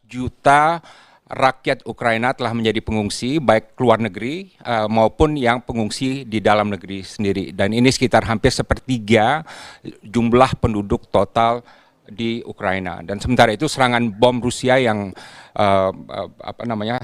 juta rakyat Ukraina telah menjadi pengungsi, baik luar negeri maupun yang pengungsi di dalam negeri sendiri. Dan ini sekitar hampir sepertiga jumlah penduduk total di Ukraina. Dan sementara itu serangan bom Rusia yang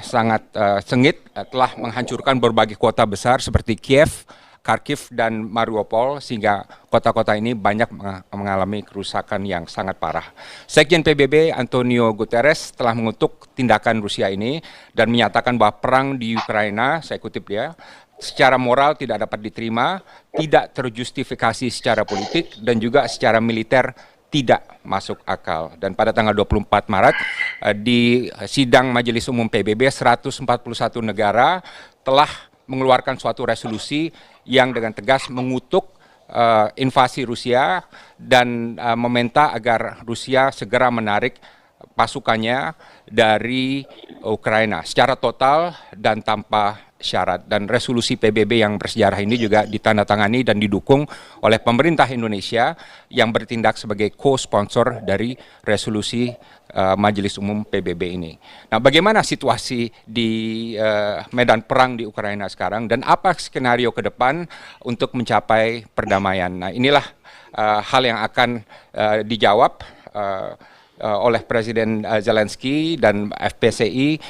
sangat sengit telah menghancurkan berbagai kota besar seperti Kiev, Kharkiv, dan Mariupol, sehingga kota-kota ini banyak mengalami kerusakan yang sangat parah. Sekjen PBB Antonio Guterres telah mengutuk tindakan Rusia ini dan menyatakan bahwa perang di Ukraina, saya kutip dia, secara moral tidak dapat diterima, tidak terjustifikasi secara politik, dan juga secara militer tidak masuk akal. Dan pada tanggal 24 Maret di sidang Majelis Umum PBB, 141 negara telah mengeluarkan suatu resolusi yang dengan tegas mengutuk invasi Rusia dan meminta agar Rusia segera menarik pasukannya dari Ukraina secara total dan tanpa syarat. Dan resolusi PBB yang bersejarah ini juga ditandatangani dan didukung oleh pemerintah Indonesia yang bertindak sebagai co-sponsor dari resolusi Majelis Umum PBB ini. Nah, bagaimana situasi di medan perang di Ukraina sekarang dan apa skenario ke depan untuk mencapai perdamaian? Nah, inilah hal yang akan dijawab oleh Presiden Zelensky dan FPCI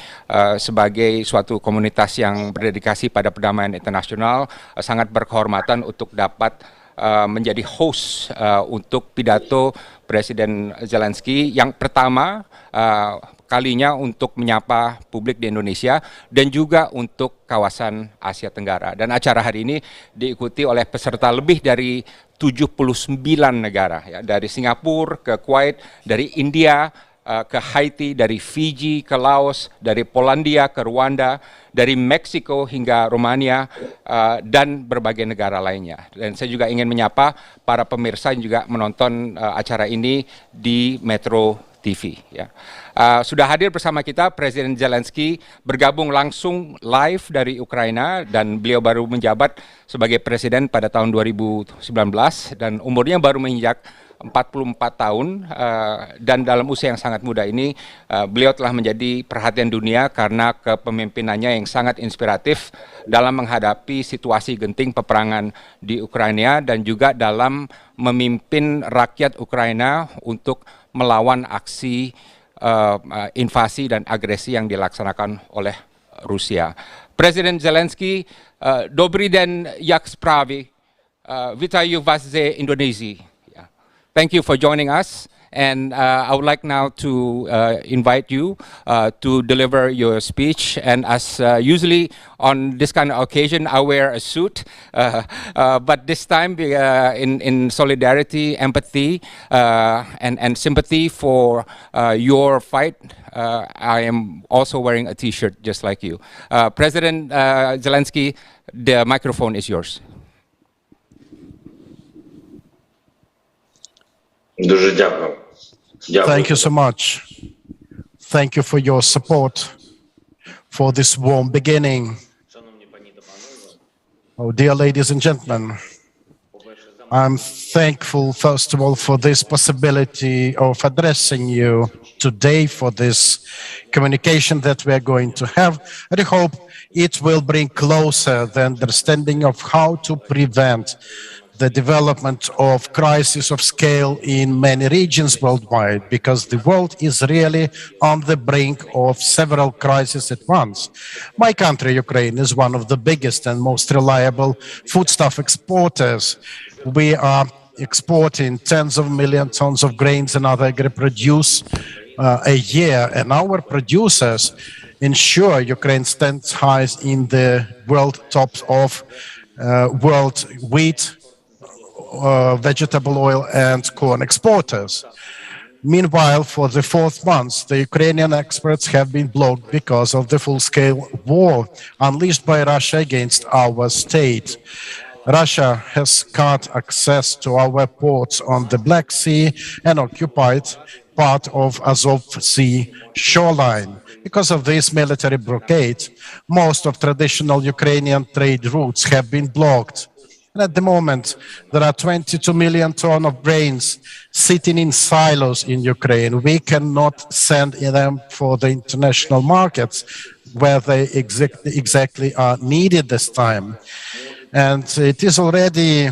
sebagai suatu komunitas yang berdedikasi pada perdamaian internasional, sangat berkehormatan untuk dapat menjadi host untuk pidato Presiden Zelensky yang pertama kalinya untuk menyapa publik di Indonesia dan juga untuk kawasan Asia Tenggara. Dan acara hari ini diikuti oleh peserta lebih dari 79 negara, ya, dari Singapura ke Kuwait, dari India ke Haiti, dari Fiji ke Laos, dari Polandia ke Rwanda, dari Meksiko hingga Romania, dan berbagai negara lainnya. Dan saya juga ingin menyapa para pemirsa yang juga menonton acara ini di Metro TV. Ya. Sudah hadir bersama kita Presiden Zelensky, bergabung langsung live dari Ukraina, dan beliau baru menjabat sebagai presiden pada tahun 2019 dan umurnya baru menginjak 44 tahun, dan dalam usia yang sangat muda ini beliau telah menjadi perhatian dunia karena kepemimpinannya yang sangat inspiratif dalam menghadapi situasi genting peperangan di Ukraina dan juga dalam memimpin rakyat Ukraina untuk melawan aksi invasi dan agresi yang dilaksanakan oleh Rusia. Presiden Zelensky, Dobry den, jak sprawy, witayu was z Indonezji. Thank you for joining us, and I would like now to invite you to deliver your speech. And as usually on this kind of occasion, I wear a suit, but this time in solidarity, empathy, and sympathy for your fight, I am also wearing a T-shirt just like you. President Zelensky, the microphone is yours. Thank you so much. Thank you for your support for this warm beginning. Oh, dear ladies and gentlemen, I'm thankful, first of all, for this possibility of addressing you today for this communication that we are going to have. And I hope it will bring closer the understanding of how to prevent the development of crisis of scale in many regions worldwide, because the world is really on the brink of several crises at once. My country, Ukraine, is one of the biggest and most reliable foodstuff exporters. We are exporting tens of millions tons of grains and other agri-produce a year, and our producers ensure Ukraine stands high in the world tops of world wheat, vegetable oil and corn exporters. Meanwhile, for the fourth month, the Ukrainian exports have been blocked because of the full-scale war unleashed by Russia against our state. Russia has cut access to our ports on the Black Sea and occupied part of Azov Sea shoreline. Because of this military blockade, most of traditional Ukrainian trade routes have been blocked. And at the moment, there are 22 million tons of grains sitting in silos in Ukraine. We cannot send them for the international markets where they exactly are needed this time. And it is already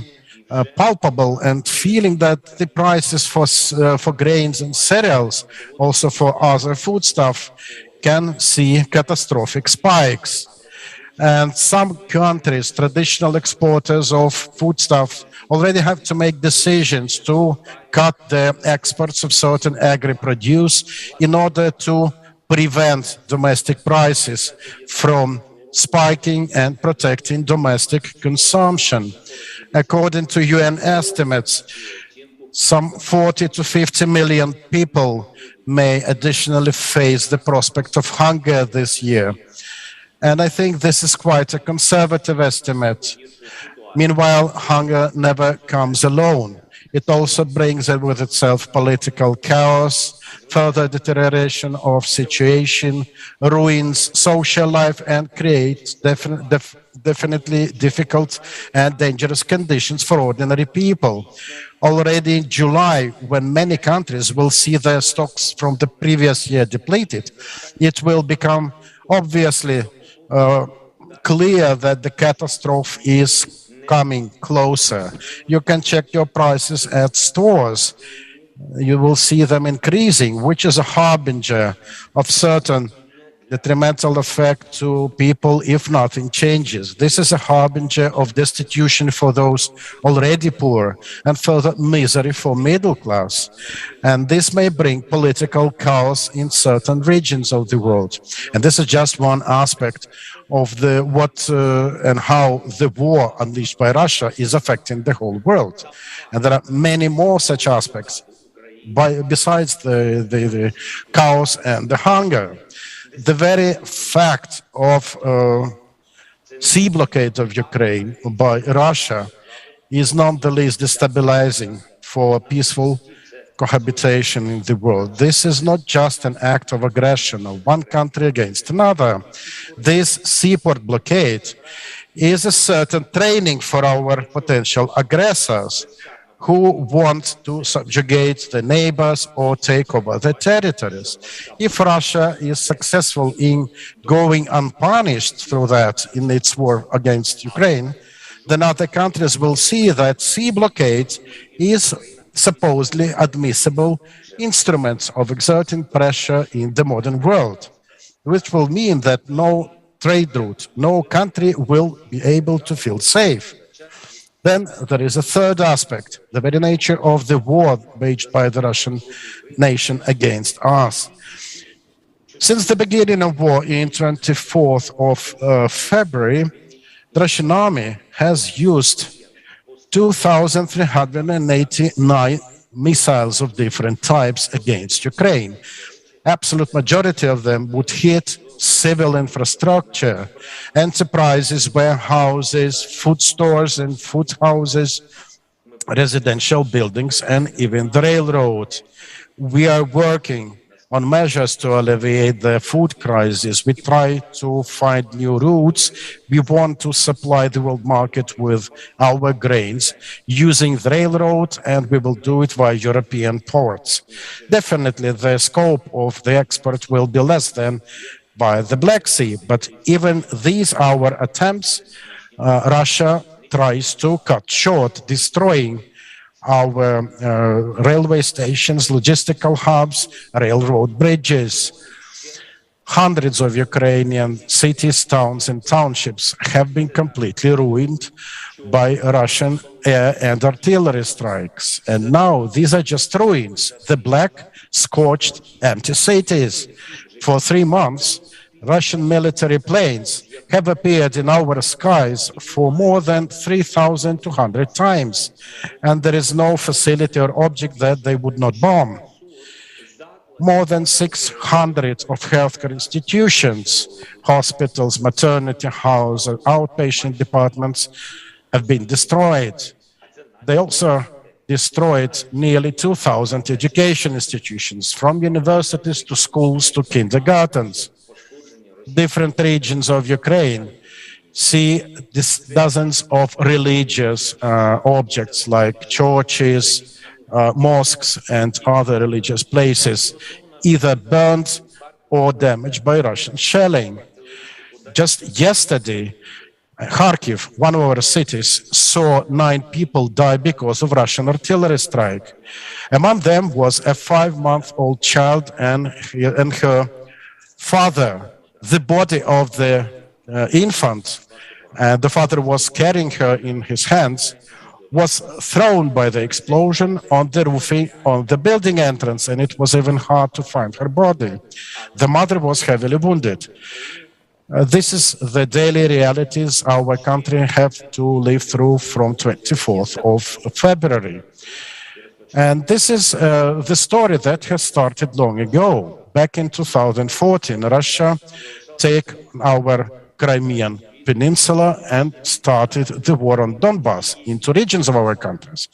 palpable and feeling that the prices for grains and cereals, also for other foodstuff, can see catastrophic spikes. And some countries, traditional exporters of foodstuff, already have to make decisions to cut the exports of certain agri-produce in order to prevent domestic prices from spiking and protecting domestic consumption. According to UN estimates, some 40 to 50 million people may additionally face the prospect of hunger this year. And I think this is quite a conservative estimate. Meanwhile, hunger never comes alone. It also brings with itself political chaos, further deterioration of situation, ruins social life, and creates definitely difficult and dangerous conditions for ordinary people. Already in July, when many countries will see their stocks from the previous year depleted, it will become obviously clear that the catastrophe is coming closer. You can check your prices at stores. You will see them increasing, which is a harbinger of certain detrimental effect to people if nothing changes. This is a harbinger of destitution for those already poor and further misery for middle class. And this may bring political chaos in certain regions of the world. And this is just one aspect of the and how the war unleashed by Russia is affecting the whole world. And there are many more such aspects besides the chaos and the hunger. The very fact of sea blockade of Ukraine by Russia is nonetheless destabilizing for peaceful cohabitation in the world. This is not just an act of aggression of one country against another. This seaport blockade is a certain training for our potential aggressors who want to subjugate the neighbors or take over the territories. If Russia is successful in going unpunished through that in its war against Ukraine, then other countries will see that sea blockade is supposedly admissible instruments of exerting pressure in the modern world, which will mean that no trade route, no country will be able to feel safe. Then there is a third aspect, the very nature of the war waged by the Russian nation against us. Since the beginning of war in 24th of February, the Russian army has used 2,389 missiles of different types against Ukraine. Absolute majority of them would hit civil infrastructure, enterprises, warehouses, food stores and food houses, residential buildings, and even the railroad. We are working on measures to alleviate the food crisis. We try to find new routes. We want to supply the world market with our grains using the railroad, and we will do it via European ports. Definitely, the scope of the export will be less than by the Black Sea, but even these our attempts, Russia tries to cut short, destroying our railway stations, logistical hubs, railroad bridges. Hundreds of Ukrainian cities, towns, and townships have been completely ruined by Russian air and artillery strikes. And now these are just ruins, the black, scorched, empty cities. For 3 months, Russian military planes have appeared in our skies for more than 3,200 times, and there is no facility or object that they would not bomb. More than 600 of healthcare institutions, hospitals, maternity houses, outpatient departments have been destroyed. They also destroyed nearly 2,000 education institutions, from universities to schools to kindergartens. Different regions of Ukraine see dozens of religious objects like churches, mosques, and other religious places either burned or damaged by Russian shelling. Just yesterday, Kharkiv, one of our cities, saw 9 people die because of Russian artillery strike. Among them was a 5-month-old child and her father. The body of the infant, the father was carrying her in his hands, was thrown by the explosion on the roofing on the building entrance, and it was even hard to find her body. The mother was heavily wounded. This is the daily realities our country have to live through from 24th of February. And this is the story that has started long ago. Back in 2014, Russia took our Crimean Peninsula and started the war on Donbass into regions of our countries.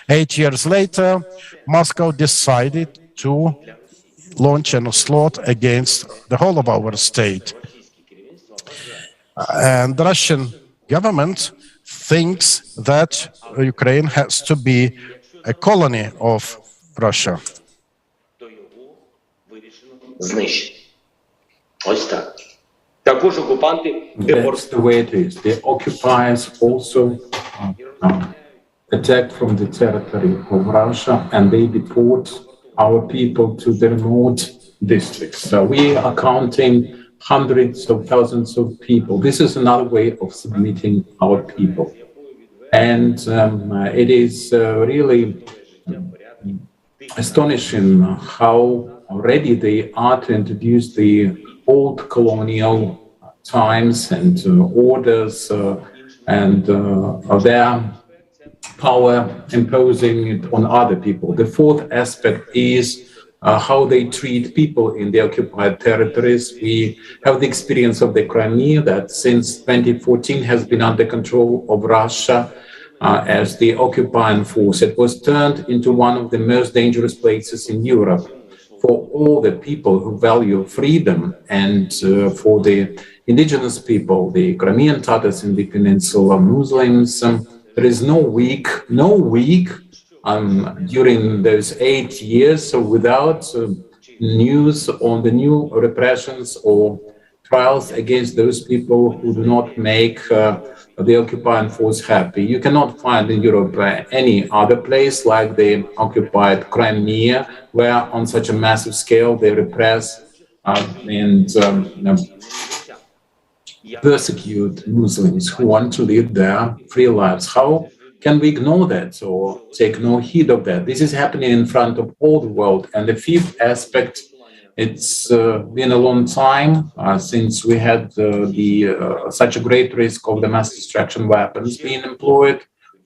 8 years later, Moscow decided to launch an onslaught against the whole of our state. And the Russian government thinks that Ukraine has to be a colony of Russia. That's the way it is. The occupiers also attack from the territory of Russia, and they deport our people to the remote districts. So we are counting hundreds of thousands of people. This is another way of submitting our people. And it is really astonishing how ready they are to introduce the old colonial times and orders and their power imposing it on other people. The fourth aspect is how they treat people in the occupied territories. We have the experience of the Crimea that since 2014 has been under control of Russia as the occupying force. It was turned into one of the most dangerous places in Europe for all the people who value freedom and for the indigenous people, the Crimean Tatars in the peninsula, Muslims. There is no week during those 8 years without news on the new repressions or trials against those people who do not make the occupying force happy. You cannot find in Europe any other place like the occupied Crimea, where on such a massive scale they repress and persecute Muslims who want to live their free lives. How can we ignore that or take no heed of that? This is happening in front of all the world. And the fifth aspect, it's been a long time since we had such a great risk of the mass destruction weapons being employed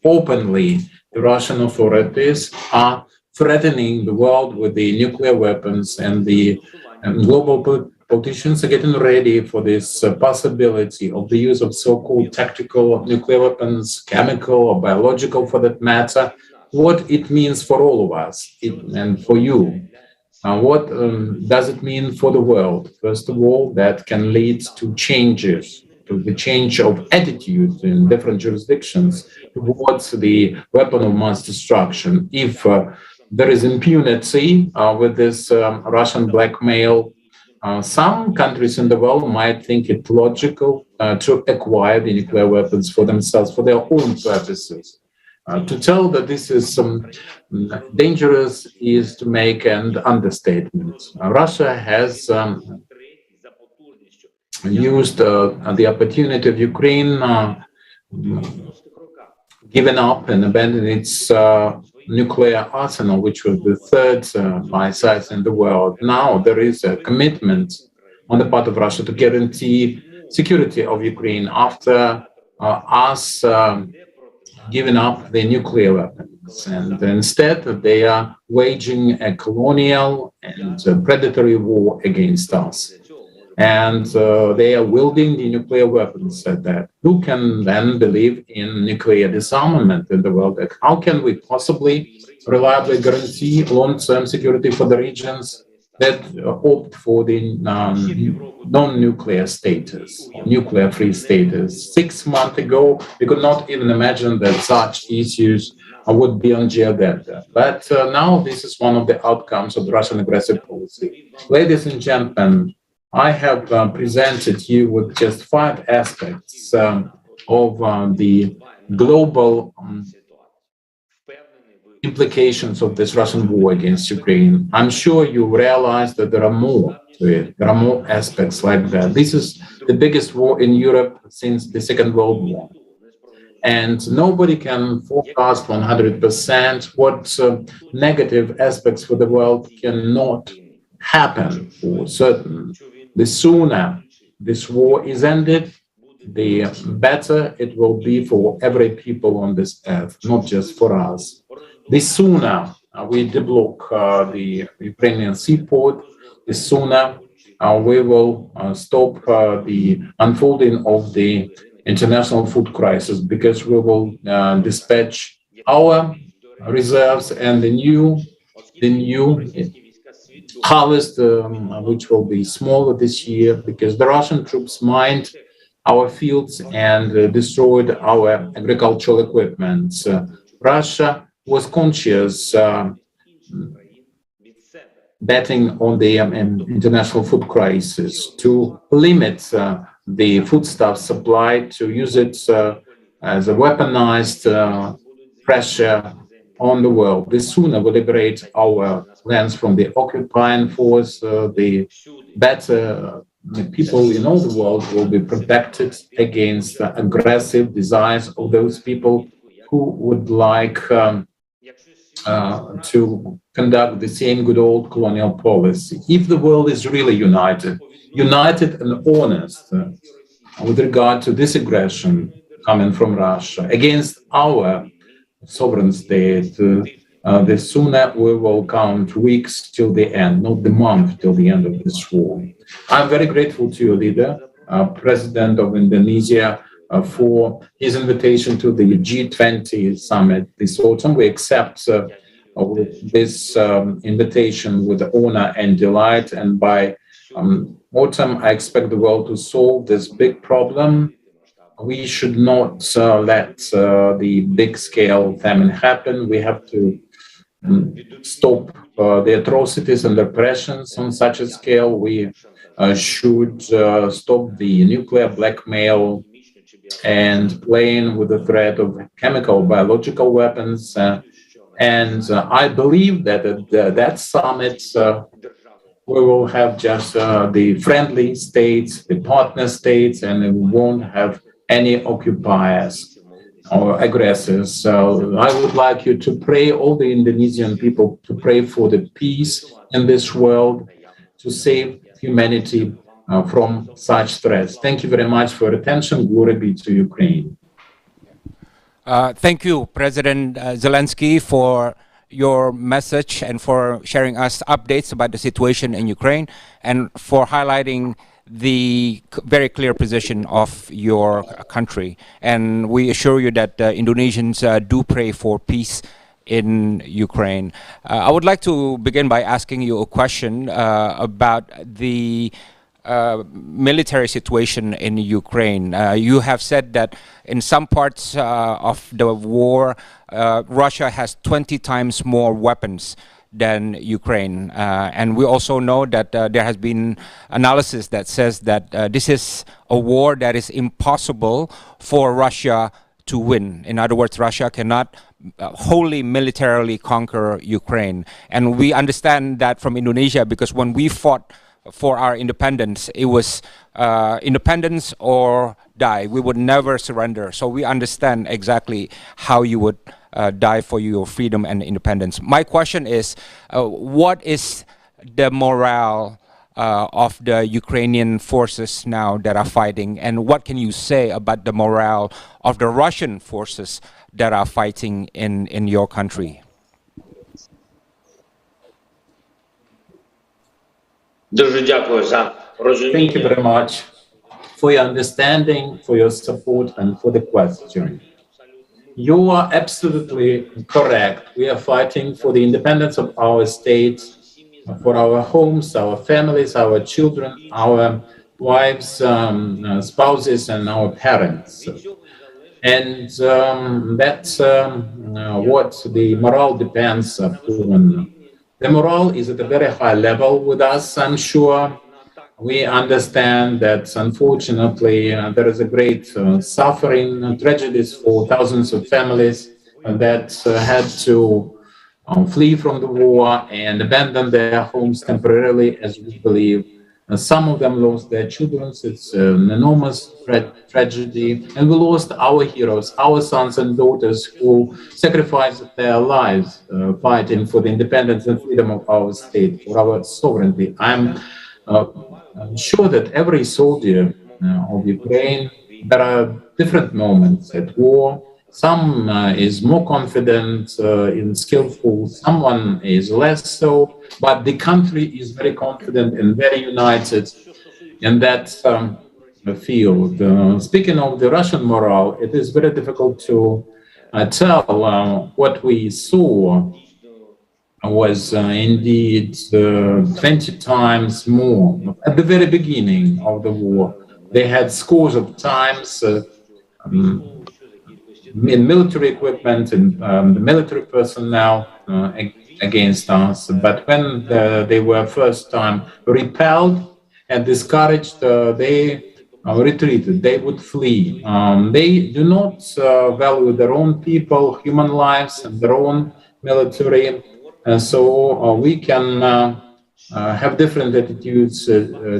openly. The Russian authorities are threatening the world with the nuclear weapons, and the global politicians are getting ready for this possibility of the use of so-called tactical nuclear weapons, chemical or biological for that matter, what it means for all of us and for you. What does it mean for the world? First of all, that can lead to changes, to the change of attitude in different jurisdictions towards the weapon of mass destruction. If there is impunity with this Russian blackmail, some countries in the world might think it logical to acquire the nuclear weapons for themselves, for their own purposes. To tell that this is dangerous is to make an understatement. Russia has used the opportunity of Ukraine giving up and abandoning its nuclear arsenal, which was the third by size in the world. Now there is a commitment on the part of Russia to guarantee security of Ukraine after us giving up the nuclear weapons. And instead, they are waging a colonial and predatory war against us. And they are wielding the nuclear weapons at that. Who can then believe in nuclear disarmament in the world? How can we possibly reliably guarantee long-term security for the regions that opt for the non-nuclear status, nuclear-free status. 6 months ago, we could not even imagine that such issues would be on the agenda. But now this is one of the outcomes of the Russian aggressive policy. Ladies and gentlemen, I have presented you with just 5 aspects of the global implications of this Russian war against Ukraine. I'm sure you realize that there are more to it. There are more aspects like that. This is the biggest war in Europe since the Second World War. And nobody can forecast 100% what negative aspects for the world cannot happen for certain. The sooner this war is ended, the better it will be for every people on this earth, not just for us. The sooner we deblock the Ukrainian seaport, the sooner we will stop the unfolding of the international food crisis, because we will dispatch our reserves and the new harvest, which will be smaller this year, because the Russian troops mined our fields and destroyed our agricultural equipment. Russia was conscious, betting on the international food crisis to limit the foodstuff supply, to use it as a weaponized pressure on the world. The sooner we liberate our lands from the occupying force, the better the people in all the world will be protected against the aggressive desires of those people who would like to conduct the same good old colonial policy. If the world is really united and honest with regard to this aggression coming from Russia against our sovereign state, the sooner we will count weeks till the end, not the month till the end of this war. I'm very grateful to your leader, President of Indonesia, for his invitation to the G20 summit this autumn. We accept this invitation with honor and delight, and by autumn I expect the world to solve this big problem. We should not let the big-scale famine happen. We have to stop the atrocities and oppressions on such a scale. We should stop the nuclear blackmail and playing with the threat of chemical, biological weapons. And I believe that at that summit, we will have just the friendly states, the partner states, and we won't have any occupiers or aggressors. So I would like you to pray, all the Indonesian people, to pray for the peace in this world, to save humanity from such threats. Thank you very much for your attention. Glory be to Ukraine. Thank you, President Zelensky, for your message and for sharing us updates about the situation in Ukraine and for highlighting the very clear position of your country. And we assure you that Indonesians do pray for peace in Ukraine. I would like to begin by asking you a question about the military situation in Ukraine. You have said that in some parts of the war, Russia has 20 times more weapons than Ukraine. And we also know that there has been analysis that says that this is a war that is impossible for Russia to win. In other words, Russia cannot wholly militarily conquer Ukraine. And we understand that from Indonesia, because when we fought for our independence, it was independence or die. We would never surrender. So we understand exactly how you would die for your freedom and independence. My question is, what is the morale of the Ukrainian forces now that are fighting, and what can you say about the morale of the Russian forces that are fighting in your country? Thank you very much for your understanding, for your support, and for the question. You are absolutely correct. We are fighting for the independence of our state for our homes, our families, our children, our wives, spouses, and our parents. And that's what the morale depends upon. The morale is at a very high level with us, I'm sure. We understand that, unfortunately, there is a great suffering, tragedies for thousands of families that had to flee from the war and abandon their homes temporarily, as we believe. Some of them lost their children. It's an enormous tragedy. And we lost our heroes, our sons and daughters who sacrificed their lives fighting for the independence and freedom of our state, for our sovereignty. I'm sure that every soldier of Ukraine, there are different moments at war. Some is more confident and skillful, someone is less so, but the country is very confident and very united in that field. Speaking of the Russian morale, it is very difficult to tell. What we saw was indeed 20 times more. At the very beginning of the war, they had scores of times in military equipment and the military personnel against us. But when they were first time repelled and discouraged, they retreated, they would flee. They do not value their own people, human lives, and their own military. And so we can have different attitudes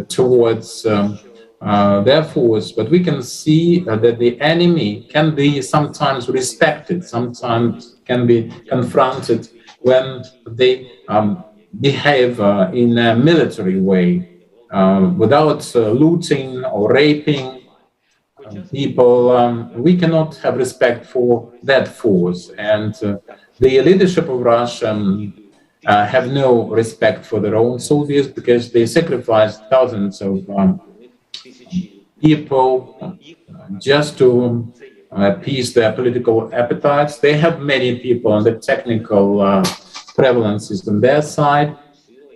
towards their force, but we can see that the enemy can be sometimes respected, sometimes can be confronted when they behave in a military way, without looting or raping people. We cannot have respect for that force, and the leadership of Russia have no respect for their own soldiers because they sacrificed thousands of people just to appease their political appetites. They have many people, and the technical prevalence is on their side.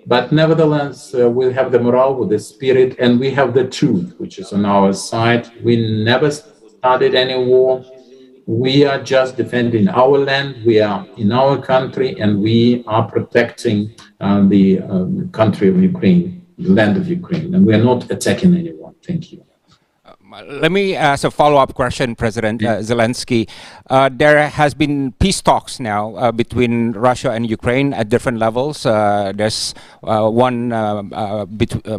But nevertheless, we have the morale with the spirit, and we have the truth, which is on our side. We never started any war. We are just defending our land. We are in our country, and we are protecting the country of Ukraine, the land of Ukraine, and we are not attacking anyone. Thank you. Let me ask a follow-up question, President Zelensky. There has been peace talks now between Russia and Ukraine at different levels. There's one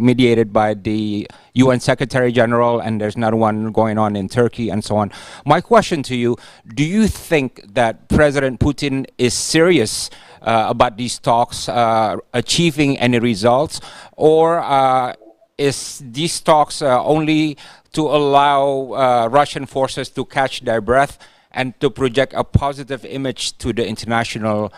mediated by the UN Secretary General, and there's another one going on in Turkey and so on. My question to you, do you think that President Putin is serious about these talks achieving any results, or is these talks only to allow Russian forces to catch their breath and to project a positive image to the international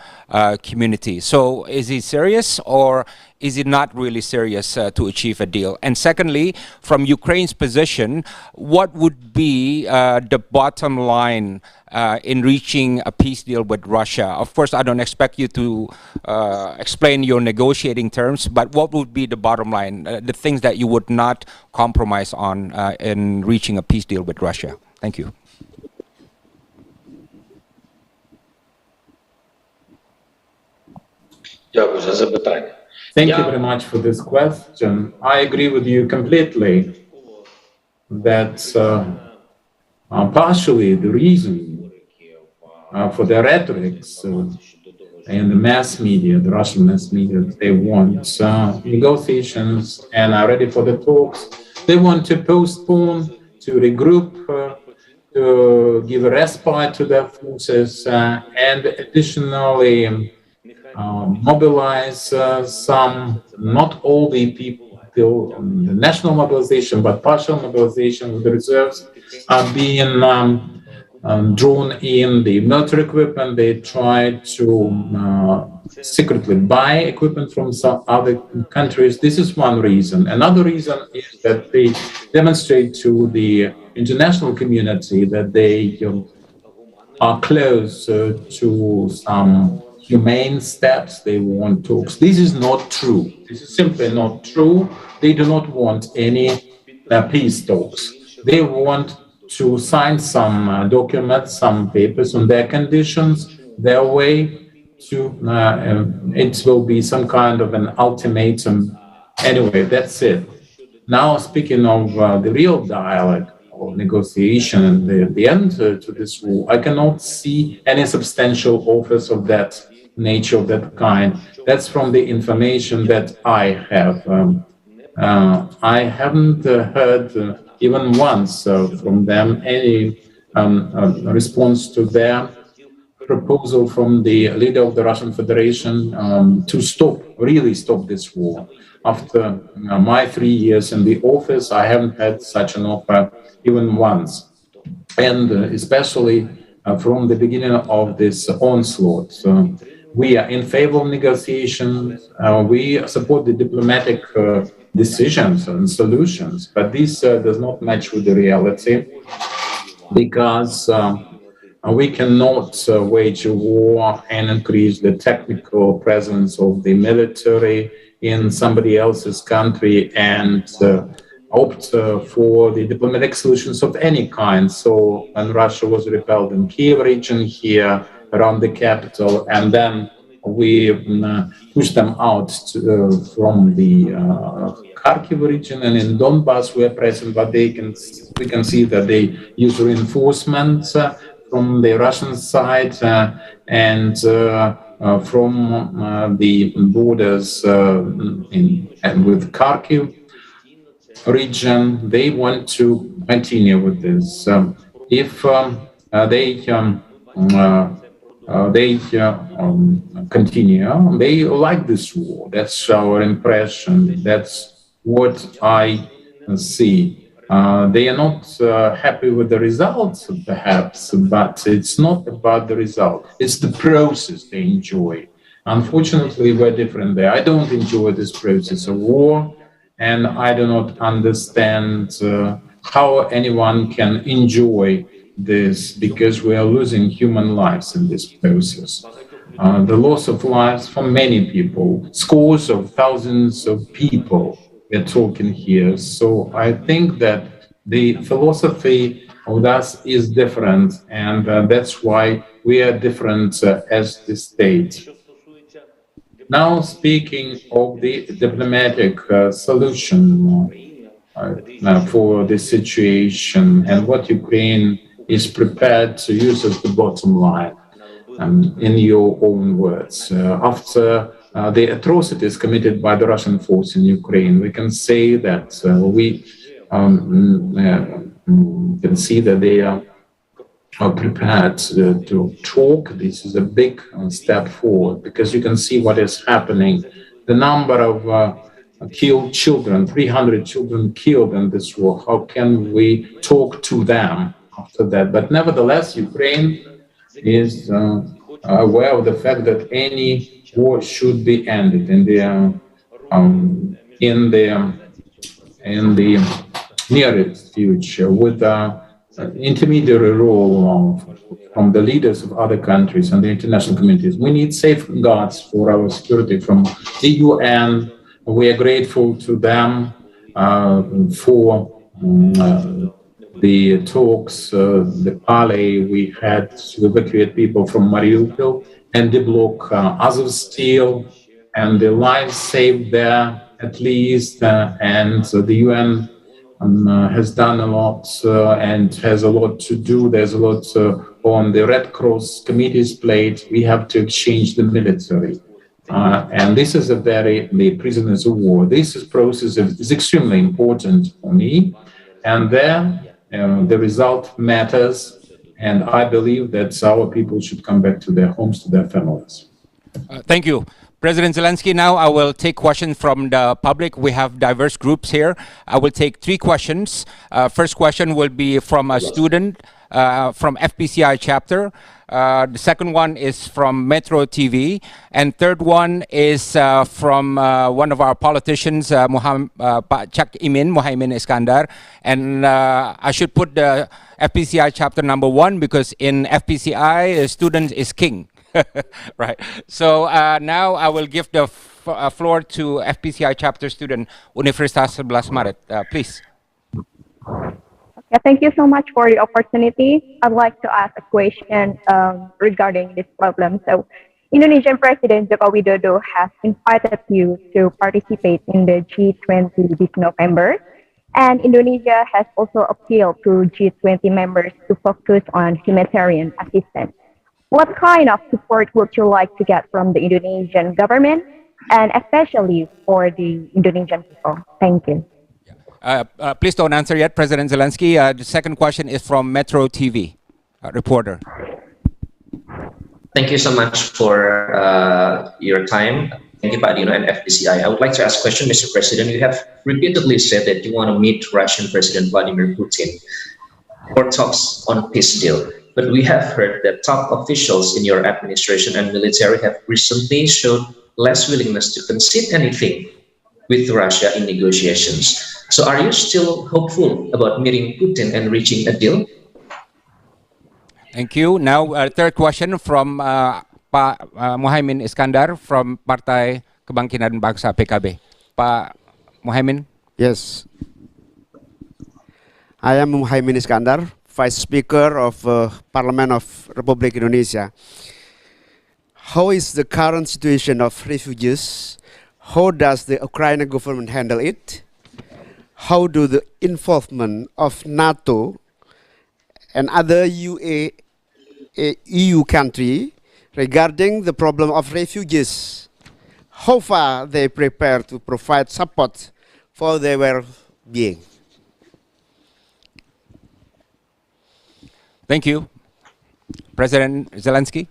community? So is he serious, or is he not really serious to achieve a deal? And secondly, from Ukraine's position, what would be the bottom line in reaching a peace deal with Russia? Of course, I don't expect you to explain your negotiating terms, but what would be the bottom line, the things that you would not compromise on in reaching a peace deal with Russia? Thank you. Thank you very much for this question. I agree with you completely that partially the reason for the rhetorics in the mass media, the Russian mass media, they want negotiations and are ready for the talks. They want to postpone, to regroup, to give a respite to their forces, and additionally mobilize some, not all the people, the national mobilization, but partial mobilization of the reserves are being drawn in. The military equipment, they try to secretly buy equipment from some other countries. This is one reason. Another reason is that they demonstrate to the international community that they are close to some humane steps, they want talks. This is not true. This is simply not true. They do not want any peace talks. They want to sign some documents, some papers on their conditions, their way to, it will be some kind of an ultimatum. Anyway, that's it. Now, speaking of the real dialogue or negotiation and the end to this war, I cannot see any substantial offers of that nature, of that kind. That's from the information that I have. I haven't heard even once from them any response to their proposal from the leader of the Russian Federation to stop, really stop this war. After my 3 years in the office, I haven't had such an offer even once. And especially from the beginning of this onslaught, we are in favor of negotiations. We support the diplomatic decisions and solutions, but this does not match with the reality, because we cannot wage a war and increase the technical presence of the military in somebody else's country and opt for the diplomatic solutions of any kind. So when Russia was repelled in Kiev region here around the capital, and then we pushed them out from the Kharkiv region, and in Donbass we're present, but we can see that they use reinforcements from the Russian side and from the borders with Kharkiv region. They want to continue with this. If they continue, they like this war. That's our impression. That's what I see. They are not happy with the results, perhaps, but it's not about the result. It's the process they enjoy. Unfortunately, we're different there. I don't enjoy this process of war, and I do not understand how anyone can enjoy this, because we are losing human lives in this process. The loss of lives for many people, scores of thousands of people we're talking here. So I think that the philosophy of us is different, and that's why we are different as the state. Now, speaking of the diplomatic solution for this situation and what Ukraine is prepared to use as the bottom line, in your own words, after the atrocities committed by the Russian force in Ukraine, we can say that we can see that they are prepared to talk. This is a big step forward, because you can see what is happening. The number of killed children, 300 children killed in this war. How can we talk to them after that? But nevertheless, Ukraine is aware of the fact that any war should be ended in the nearest future, with intermediary role from the leaders of other countries and the international communities. We need safeguards for our security from the UN. We are grateful to them for the talks, the parley we had to evacuate people from Mariupol and deblock Azovstal, and the lives saved there at least, and the UN has done a lot and has a lot to do. There's a lot on the Red Cross committee's plate. We have to exchange the military. And this is the prisoners of war. This process is extremely important for me. And there, the result matters. And I believe that our people should come back to their homes, to their families. Thank you. President Zelensky, now I will take questions from the public. We have diverse groups here. I will take 3 questions. First question will be from a student from FPCI chapter. The second one is from Metro TV. And third one is from one of our politicians, Cak Imin, Muhaimin Iskandar. And I should put the FPCI chapter number 1, because in FPCI, a student is king. Right. So now I will give the floor to FPCI chapter student Universitas 11 Maret. Please. Yeah, thank you so much for the opportunity. I'd like to ask a question regarding this problem. So, Indonesian President Joko Widodo has invited you to participate in the G20 this November, and Indonesia has also appealed to G20 members to focus on humanitarian assistance. What kind of support would you like to get from the Indonesian government, and especially for the Indonesian people? Thank you. Please don't answer yet, President Zelensky. The second question is from Metro TV reporter. Thank you so much for your time. Thank you, Dino and FPCI. I would like to ask a question, Mr. President. You have repeatedly said that you want to meet Russian President Vladimir Putin for talks on peace deal. But we have heard that top officials in your administration and military have recently showed less willingness to concede anything with Russia in negotiations. So are you still hopeful about meeting Putin and reaching a deal? Thank you. Now, third question from Pak Muhaimin Iskandar from Partai Kebangkitan Bangsa PKB. Pak Muhaimin. Yes. I am Muhaimin Iskandar, Vice Speaker of Parliament of Republic Indonesia. How is the current situation of refugees? How does the Ukrainian government handle it? How do the involvement of NATO and other EU country regarding the problem of refugees? How far they prepare to provide support for their well-being? Thank you. President Zelensky.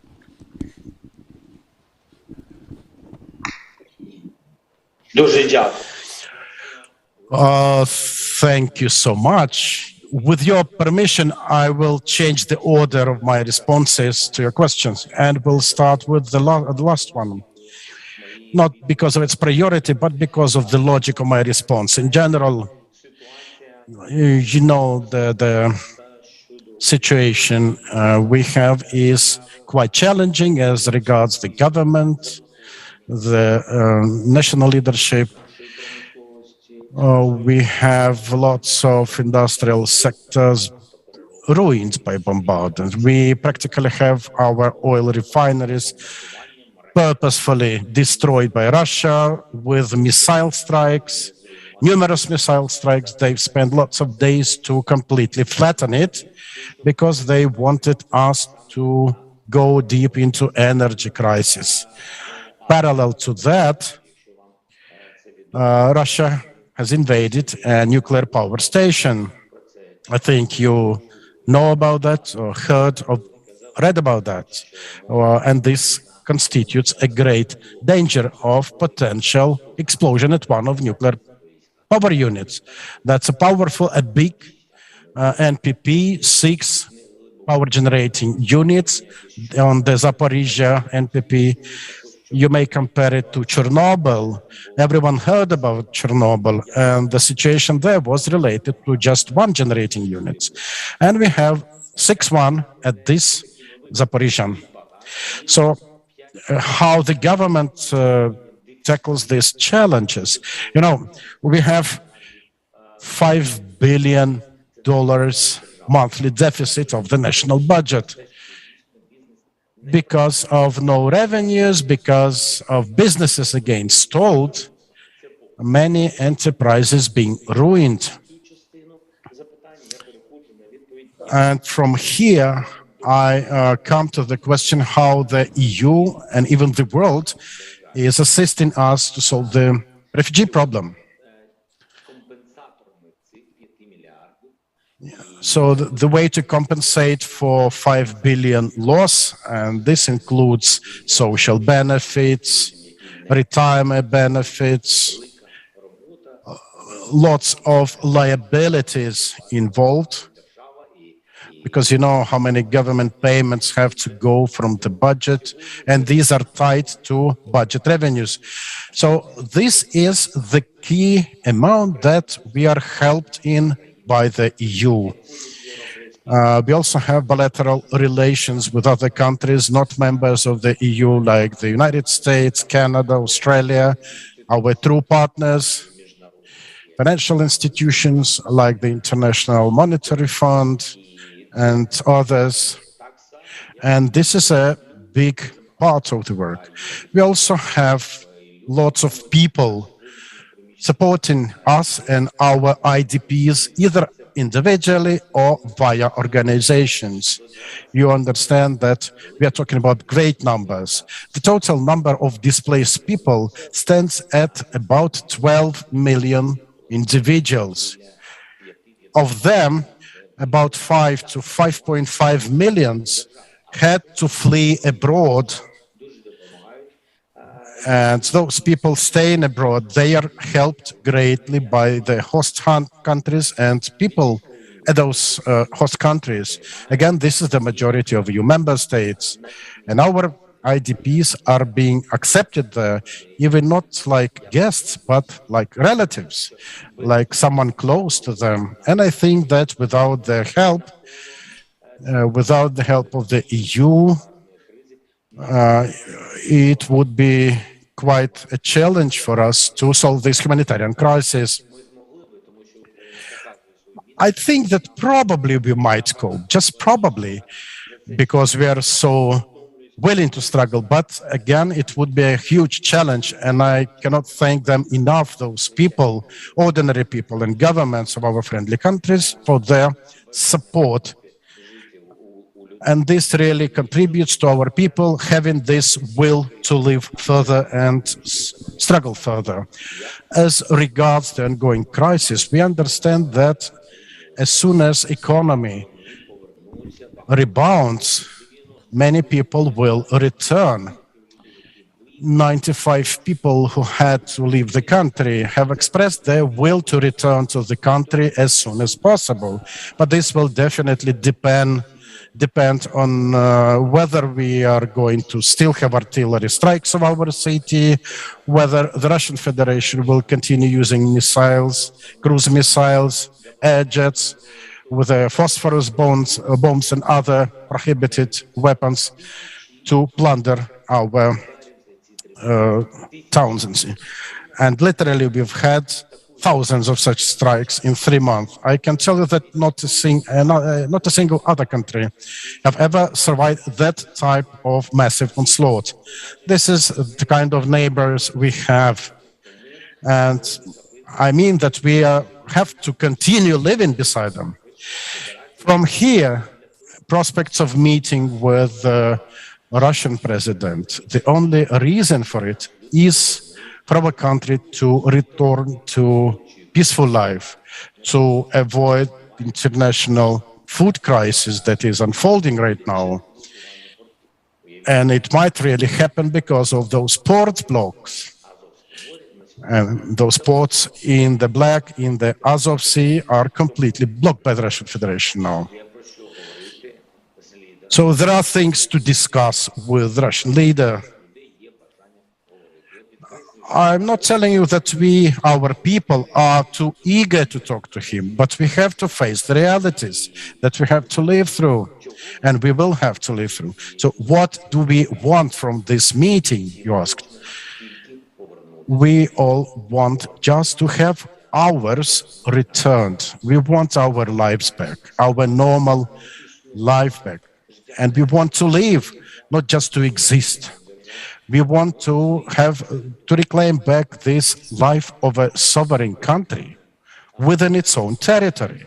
Thank you so much. With your permission, I will change the order of my responses to your questions, and we'll start with the last one. Not because of its priority, but because of the logic of my response. In general, you know, the situation we have is quite challenging as regards the government, the national leadership. We have lots of industrial sectors ruined by bombardment. We practically have our oil refineries purposefully destroyed by Russia with missile strikes, numerous missile strikes. They've spent lots of days to completely flatten it because they wanted us to go deep into energy crisis. Parallel to that, Russia has invaded a nuclear power station. I think you know about that or read about that. And this constitutes a great danger of potential explosion at one of nuclear power units. That's a big NPP, 6 power generating units on the Zaporizhia NPP. You may compare it to Chernobyl. Everyone heard about Chernobyl, and the situation there was related to just one generating unit. And we have 6-1 at this Zaporizhia. So how the government tackles these challenges? You know, we have $5 billion monthly deficit of the national budget. Because of no revenues, because of businesses again stalled, many enterprises being ruined. And from here, I come to the question how the EU and even the world is assisting us to solve the refugee problem. So the way to compensate for 5 billion loss, and this includes social benefits, retirement benefits, lots of liabilities involved, because you know how many government payments have to go from the budget, and these are tied to budget revenues. So this is the key amount that we are helped in by the EU. We also have bilateral relations with other countries, not members of the EU, like the United States, Canada, Australia, our true partners, financial institutions like the International Monetary Fund and others. And this is a big part of the work. We also have lots of people supporting us and our IDPs, either individually or via organizations. You understand that we are talking about great numbers. The total number of displaced people stands at about 12 million individuals. Of them, about 5 to 5.5 millions had to flee abroad. And those people staying abroad, they are helped greatly by the host countries and people at those host countries. Again, this is the majority of EU member states. And our IDPs are being accepted there, even not like guests, but like relatives, like someone close to them. And I think that without their help, without the help of the EU, it would be quite a challenge for us to solve this humanitarian crisis. I think that probably we might cope, just probably, because we are so willing to struggle. But again, it would be a huge challenge, and I cannot thank them enough, those people, ordinary people and governments of our friendly countries, for their support. And this really contributes to our people having this will to live further and struggle further. As regards the ongoing crisis, we understand that as soon as economy rebounds, many people will return. 95 people who had to leave the country have expressed their will to return to the country as soon as possible. But this will definitely depend on whether we are going to still have artillery strikes of our city, whether the Russian Federation will continue using missiles, cruise missiles, air jets, with phosphorus bombs and other prohibited weapons to plunder our towns. And literally, we've had thousands of such strikes in 3 months. I can tell you that not a single other country have ever survived that type of massive onslaught. This is the kind of neighbors we have. And I mean that we have to continue living beside them. From here, prospects of meeting with the Russian president, the only reason for it is for our country to return to peaceful life, to avoid international food crisis that is unfolding right now. And it might really happen because of those port blocks. And those ports in the Black, in the Azov Sea, are completely blocked by the Russian Federation now. So there are things to discuss with the Russian leader. I'm not telling you that our people, are too eager to talk to him, but we have to face the realities that we have to live through, and we will have to live through. So what do we want from this meeting, you asked? We all want just to have ours returned. We want our lives back, our normal life back. And we want to live, not just to exist. We want to reclaim back this life of a sovereign country within its own territory.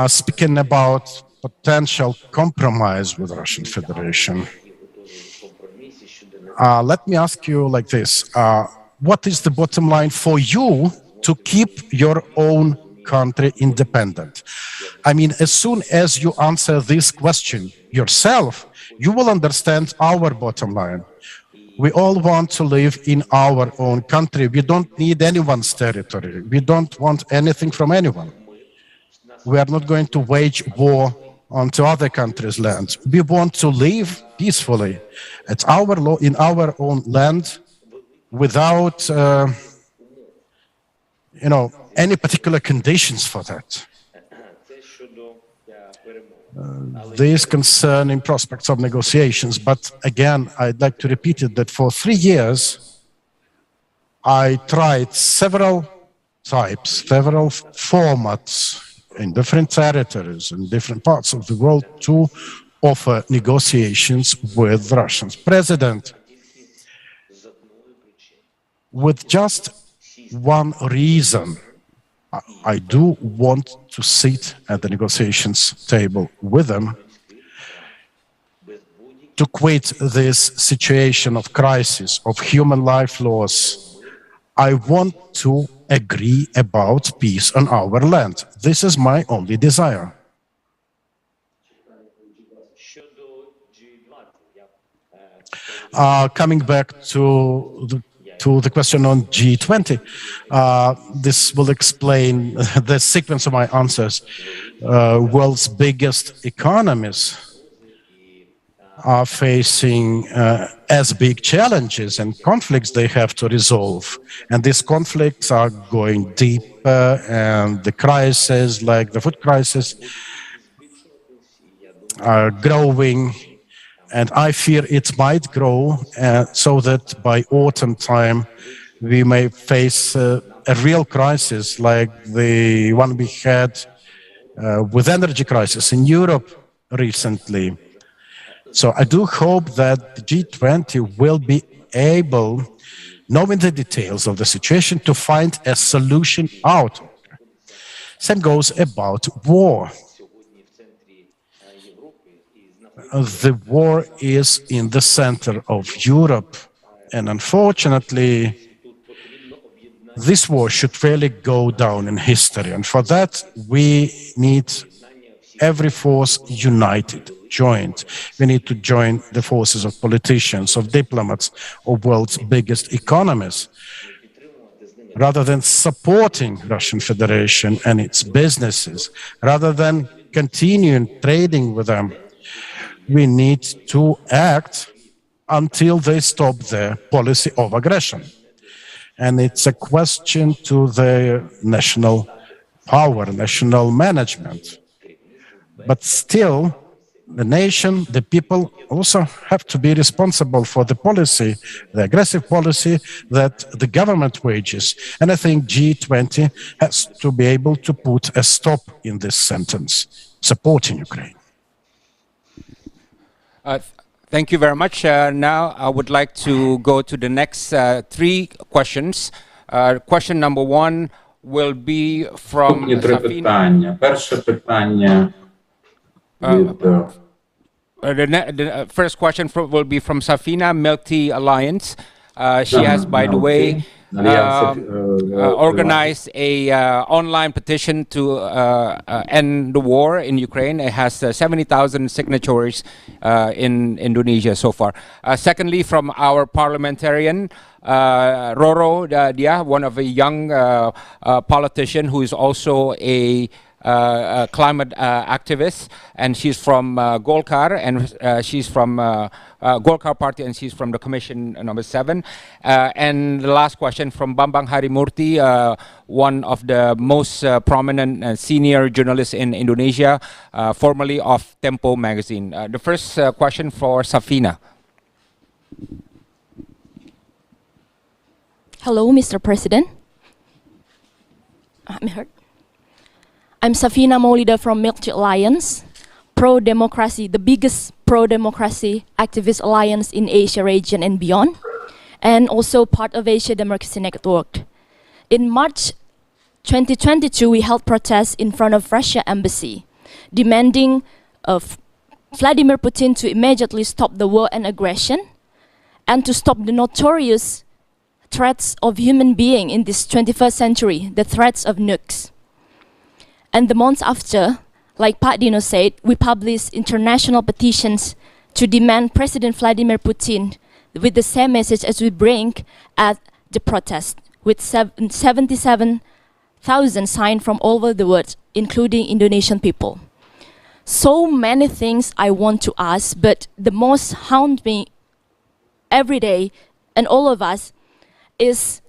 Speaking about potential compromise with the Russian Federation, let me ask you like this. What is the bottom line for you to keep your own country independent? I mean, as soon as you answer this question yourself, you will understand our bottom line. We all want to live in our own country. We don't need anyone's territory. We don't want anything from anyone. We are not going to wage war onto other countries' lands. We want to live peacefully at in our own land without any particular conditions for that. These concerning prospects of negotiations, but again, I'd like to repeat it that for 3 years, I tried several formats in different territories in different parts of the world to offer negotiations with the Russian president, with just one reason. I do want to sit at the negotiations table with them to quit this situation of crisis, of human life loss. I want to agree about peace on our land. This is my only desire. Coming back to the question on G20, this will explain the sequence of my answers. World's biggest economies are facing as big challenges and conflicts they have to resolve. And these conflicts are going deeper, and the crises, like the food crisis, are growing. And I fear it might grow so that by autumn time, we may face a real crisis like the one we had with energy crisis in Europe recently. So I do hope that the G20 will be able, knowing the details of the situation, to find a solution out. Same goes about war. The war is in the center of Europe, and unfortunately, this war should really go down in history. And for that, we need every force united, joined. We need to join the forces of politicians, of diplomats, of world's biggest economies. Rather than supporting Russian Federation and its businesses, rather than continuing trading with them, we need to act until they stop their policy of aggression. And it's a question to the national power, national management. But still, the nation, the people also have to be responsible for the policy, the aggressive policy that the government wages. And I think G20 has to be able to put a stop in this sentence, supporting Ukraine. Thank you very much. Now I would like to go to the next 3 questions. Question number 1 will be from Safina. Перше питання від The first question will be from Safina, Milk Tea Alliance. She has, by the way, organized a online petition to end the war in Ukraine. It has 70,000 signatures in Indonesia so far. Secondly, from our parliamentarian, Roro Dia, one of a young politician who is also a climate activist, and she's from Golkar, and she's from Golkar Party, and she's from the Commission number 7. And the last question from Bambang Harimurti, one of the most prominent senior journalists in Indonesia, formerly of Tempo magazine. The first question for Safina. Hello, Mr. President. I'm heard. I'm Safina Maulida from Milk Tea Alliance, pro-democracy, the biggest pro-democracy activist alliance in Asia region and beyond, and also part of Asia Democracy Network. In March 2022, we held protests in front of Russia embassy, demanding of Vladimir Putin to immediately stop the war and aggression, and to stop the notorious threats of human being in this 21st century, the threats of nukes. And the months after, like Dino said, we published international petitions to demand President Vladimir Putin with the same message as we bring at the protest, with 77,000 signed from all over the world, including Indonesian people. So many things I want to ask, but the most haunt me every day, and all of us, is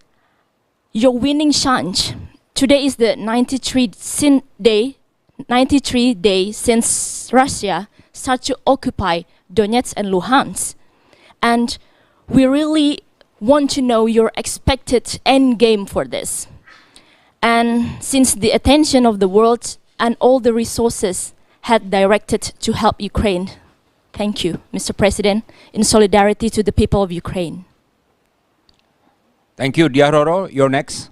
your winning chance today is the 93 day since Russia started to occupy Donetsk and Luhansk. And we really want to know your expected end game for this. And since the attention of the world and all the resources had directed to help Ukraine, thank you, Mr. President, in solidarity to the people of Ukraine. Thank you. Diaroro, you're next.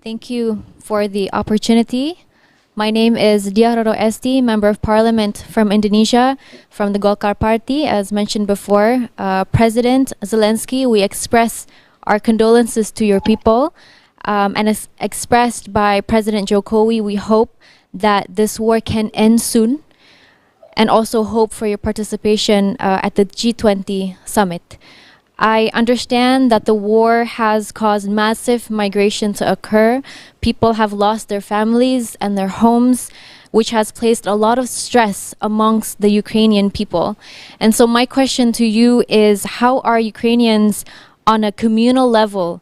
Thank you for the opportunity. My name is Djalal Esti, Member of Parliament from Indonesia, from the Golkar Party. As mentioned before, President Zelensky, we express our condolences to your people. And as expressed by President Jokowi, we hope that this war can end soon, and also hope for your participation at the G20 summit. I understand that the war has caused massive migration to occur. People have lost their families and their homes, which has placed a lot of stress amongst the Ukrainian people. And so my question to you is, how are Ukrainians on a communal level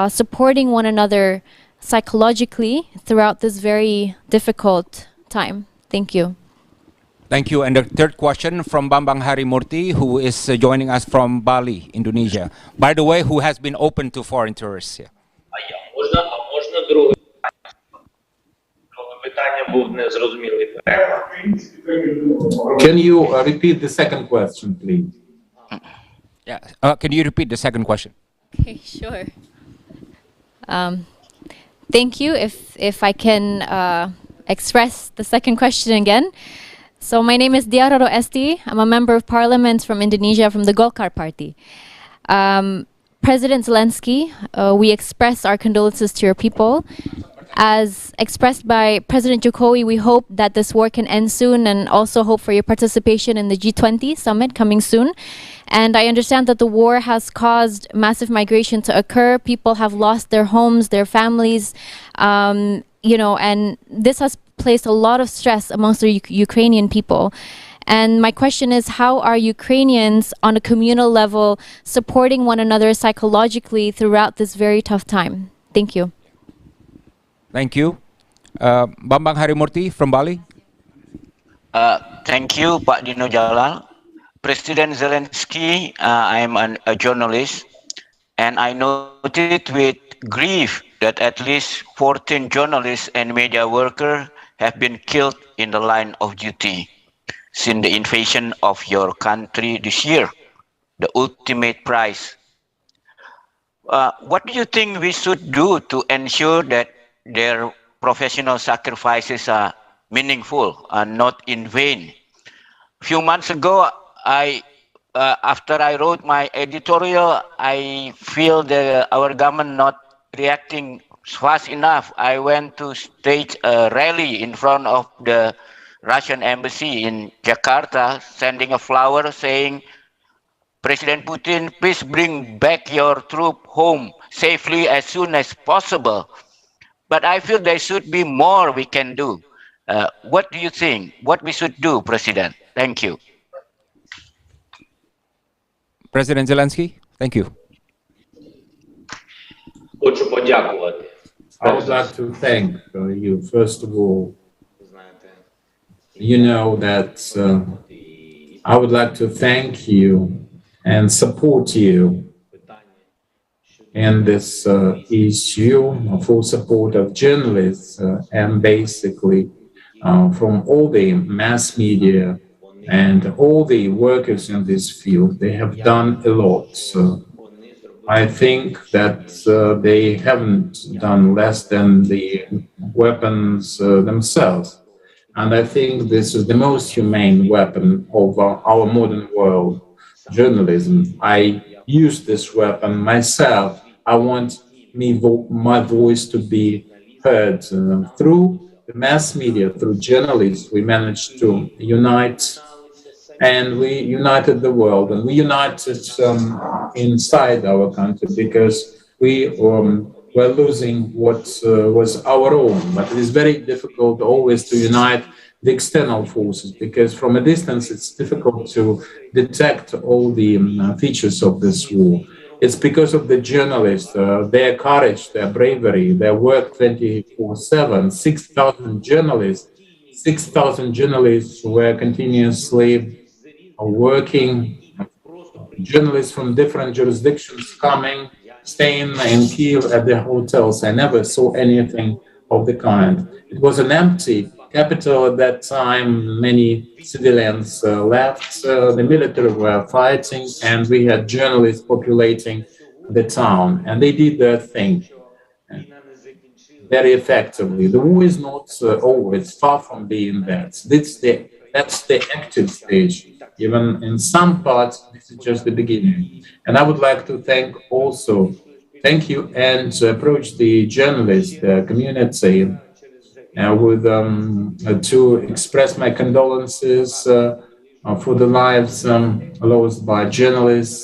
supporting one another psychologically throughout this very difficult time? Thank you. Thank you. And the third question from Bambang Harimurti, who is joining us from Bali, Indonesia. By the way, who has been open to foreign tourists here. Можна друге питання був незрозумілий переклад. Can you repeat the second question, please? Yeah. Can you repeat the second question? Okay, sure. Thank you. If I can express the second question again. So my name is Djalal Esti. I'm a Member of Parliament from Indonesia from the Golkar Party. President Zelensky, we express our condolences to your people. As expressed by President Jokowi, we hope that this war can end soon, and also hope for your participation in the G20 summit coming soon. And I understand that the war has caused massive migration to occur. People have lost their homes, their families, and this has placed a lot of stress amongst the Ukrainian people. And my question is, how are Ukrainians on a communal level supporting one another psychologically throughout this very tough time? Thank you. Thank you. Bambang Harimurti from Bali. Thank you, Pak Dino Djalal. President Zelensky, I'm a journalist, and I noted with grief that at least 14 journalists and media workers have been killed in the line of duty since the invasion of your country this year, the ultimate prize. What do you think we should do to ensure that their professional sacrifices are meaningful and not in vain? A few months ago, after I wrote my editorial, I feel that our government not reacting fast enough. I went to stage a rally in front of the Russian embassy in Jakarta, sending a flower saying, President Putin, please bring back your troop home safely as soon as possible. But I feel there should be more we can do. What do you think? What we should do, President? Thank you. President Zelensky, thank you. Хочу подякувати. I would like to thank you. First of all, you know that I would like to thank you and support you in this issue for support of journalists and basically from all the mass media and all the workers in this field. They have done a lot. I think that they haven't done less than the weapons themselves. And I think this is the most humane weapon of our modern world, journalism. I use this weapon myself. I want my voice to be heard through the mass media, through journalists. We managed to unite, and we united the world, and we united inside our country because we were losing what was our own. But it is very difficult always to unite the external forces because from a distance it's difficult to detect all the features of this war. It's because of the journalists, their courage, their bravery, their work 24/7. 6,000 journalists were continuously working. Journalists from different jurisdictions coming, staying in Kiev at the hotels. I never saw anything of the kind. It was an empty capital at that time. Many civilians left. The military were fighting, and we had journalists populating the town, and they did their thing very effectively. The war is not over. It's far from being that. That's the active stage. Even in some parts, this is just the beginning. And I would like to thank you, and approach the journalist community to express my condolences for the lives lost by journalists,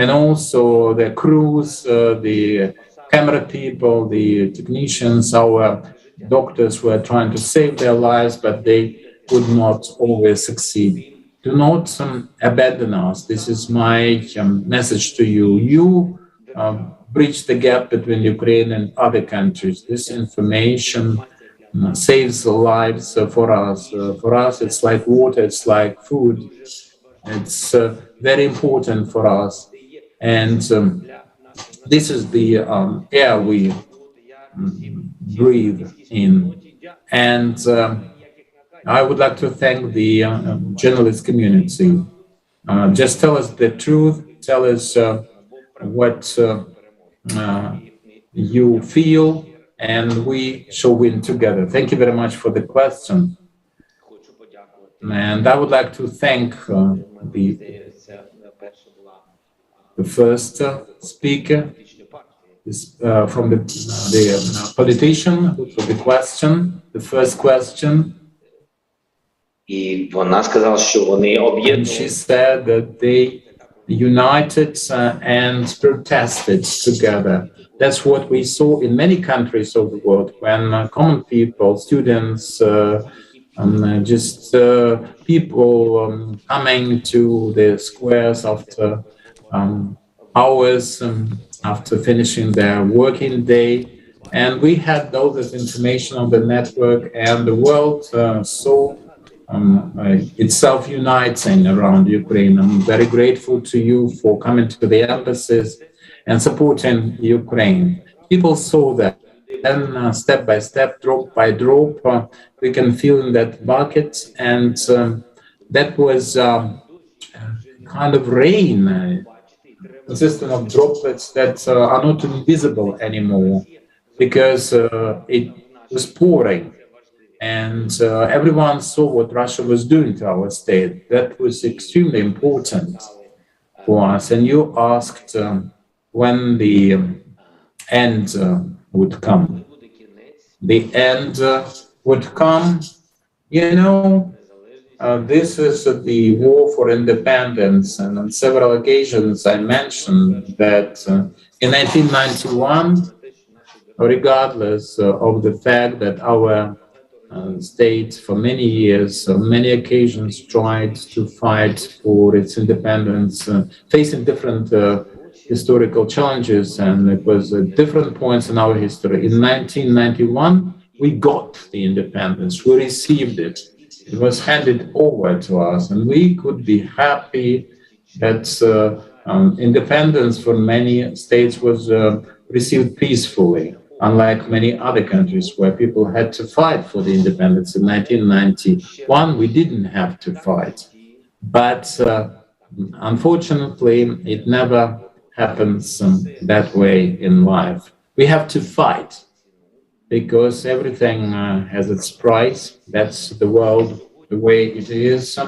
and also the crews, the camera people, the technicians, our doctors were trying to save their lives, but they could not always succeed. Do not abandon us. This is my message to you. You bridge the gap between Ukraine and other countries. This information saves lives for us. For us, it's like water, it's like food. It's very important for us. And this is the air we breathe in. And I would like to thank the journalist community. Just tell us the truth, tell us what you feel, and we shall win together. Thank you very much for the question. And I would like to thank the first speaker from the politician for the question, the first question. And she said that they united and protested together. That's what we saw in many countries of the world, when common people, students, people coming to the squares after hours, after finishing their working day. And we had all this information on the network, and the world saw itself uniting around Ukraine. I'm very grateful to you for coming to the embassies and supporting Ukraine. People saw that. Then step by step, drop by drop, we can feel in that bucket, and that was kind of rain, consisting of droplets that are not invisible anymore, because it was pouring. And everyone saw what Russia was doing to our state. That was extremely important for us. And you asked when the end would come. The end would come, this is the war for independence. And on several occasions I mentioned that in 1991, regardless of the fact that our state for many years, on many occasions tried to fight for its independence, facing different historical challenges, and it was at different points in our history. In 1991, we got the independence, we received it. It was handed over to us, and we could be happy that independence for many states was received peacefully, unlike many other countries where people had to fight for the independence. In 1991, we didn't have to fight. But unfortunately, it never happens that way in life. We have to fight, because everything has its price. That's the world, the way it is.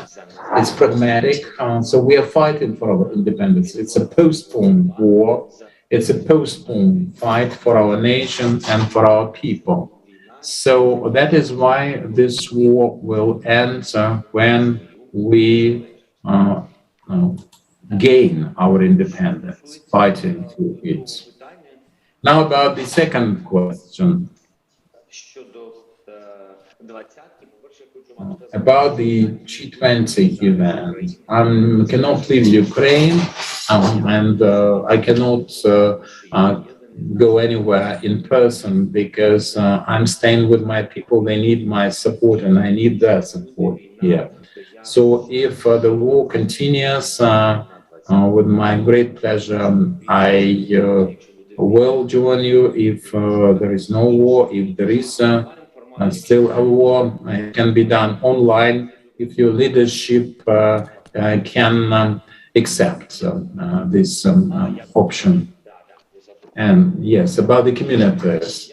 It's pragmatic. So we are fighting for our independence. It's a postponed war. It's a postponed fight for our nation and for our people. So that is why this war will end when we gain our independence, fighting for it. Now about the second question. About the G20 event. I cannot leave Ukraine and I cannot go anywhere in person because I'm staying with my people. They need my support and I need their support here. So if the war continues, with my great pleasure, I will join you. If there is no war, if there is still a war, it can be done online if your leadership can accept this option. And yes, about the communities,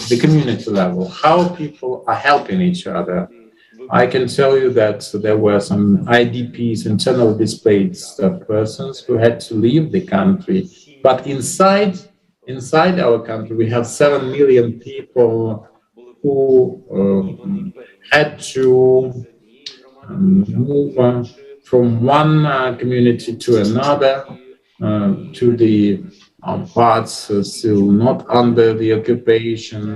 the community level, how people are helping each other. I can tell you that there were some IDPs, internal displaced persons, who had to leave the country. But inside our country, we have 7 million people who had to move from one community to another, to the parts still not under the occupation.